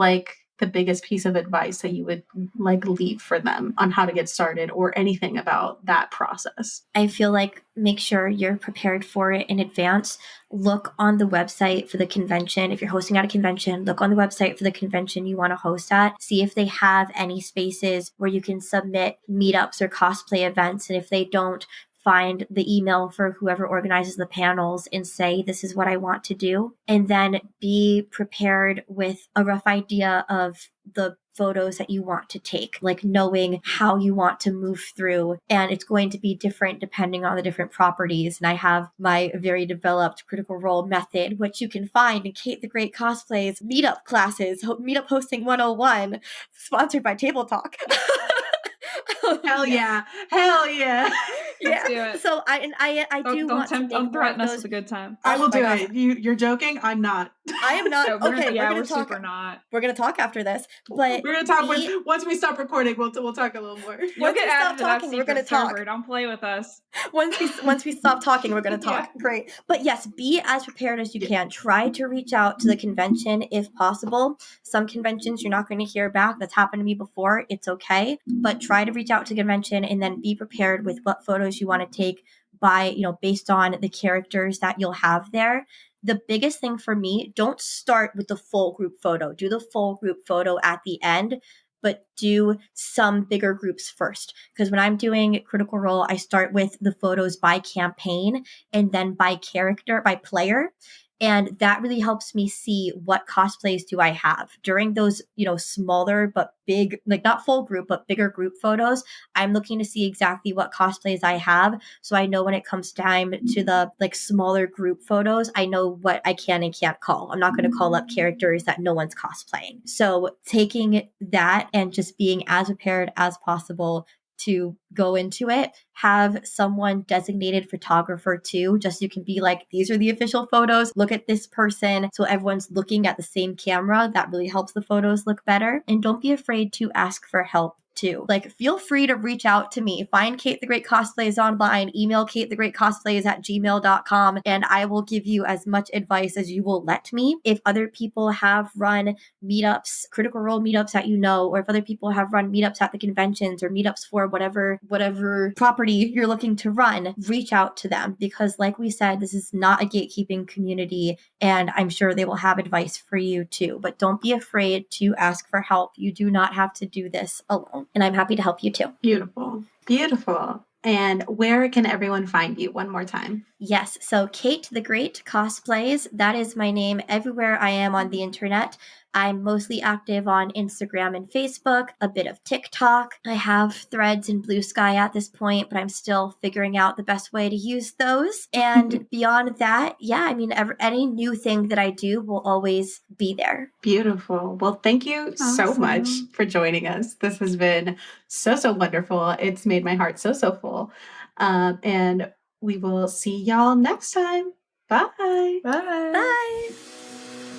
the biggest piece of advice that you would like leave for them on how to get started or anything about that process? I feel like make sure you're prepared for it in advance. Look on the website for the convention. If you're hosting at a convention, look on the website for the convention you want to host at. See if they have any spaces where you can submit meetups or cosplay events. And if they don't, find the email for whoever organizes the panels and say, this is what I want to do. And then be prepared with a rough idea of the photos that you want to take, like knowing how you want to move through. And it's going to be different depending on the different properties. And I have my very developed Critical Role method, which you can find in Kate the Great Cosplay's meetup classes, Meetup Hosting 101, sponsored by Table Talk. Hell yeah. Hell yeah. Let's do it. So I do want to don't threaten us with a good time. I will do it. You're joking? I'm not. I am not. Okay, we're super not. We're gonna talk after this, but we're gonna talk once we stop recording. We'll talk a little more. You'll get added to that secret server. Don't play with us. Once we stop talking, we're gonna talk. Yeah. Great. But yes, be as prepared as you can. Try to reach out to the convention if possible. Some conventions you're not going to hear back. That's happened to me before. It's okay, but try to reach out to the convention and then be prepared with what photos you want to take based on the characters that you'll have there. The biggest thing for me, don't start with the full group photo. Do the full group photo at the end, but do some bigger groups first. Because when I'm doing Critical Role, I start with the photos by campaign and then by character, by player. And that really helps me see what cosplays do I have during those, smaller but big, like not full group, but bigger group photos. I'm looking to see exactly what cosplays I have. So I know when it comes time to the smaller group photos, I know what I can and can't call. I'm not going to call up characters that no one's cosplaying. So taking that and just being as prepared as possible to go into it, have someone designated photographer too, just so you can be like, these are the official photos, look at this person. So everyone's looking at the same camera. That really helps the photos look better. And don't be afraid to ask for help too. Feel free to reach out to me. Find Kate the Great Cosplays online, email kategreatcosplays@gmail.com, and I will give you as much advice as you will let me. If other people have run meetups, Critical Role meetups that or if other people have run meetups at the conventions or meetups for whatever property you're looking to run, reach out to them, because like we said, this is not a gatekeeping community, and I'm sure they will have advice for you too. But don't be afraid to ask for help. You do not have to do this alone. And I'm happy to help you too. Beautiful. Beautiful. And where can everyone find you one more time? Yes. So Kate the Great Cosplays, that is my name everywhere I am on the internet. I'm mostly active on Instagram and Facebook, a bit of TikTok. I have Threads and Blue Sky at this point, but I'm still figuring out the best way to use those. And beyond that, any new thing that I do will always be there. Beautiful. Well, thank you so much for joining us. This has been so wonderful. It's made my heart so full. And we will see y'all next time. Bye. Bye. Bye.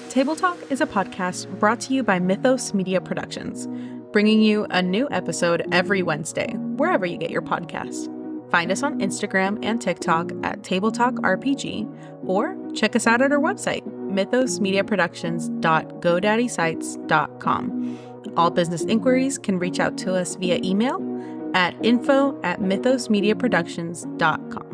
Table Talk is a podcast brought to you by Mythos Media Productions, bringing you a new episode every Wednesday, wherever you get your podcast. Find us on Instagram and TikTok at Table Talk RPG, or check us out at our website, mythosmediaproductions.godaddysite.com. All business inquiries can reach out to us via email at info@mythosmediaproductions.com.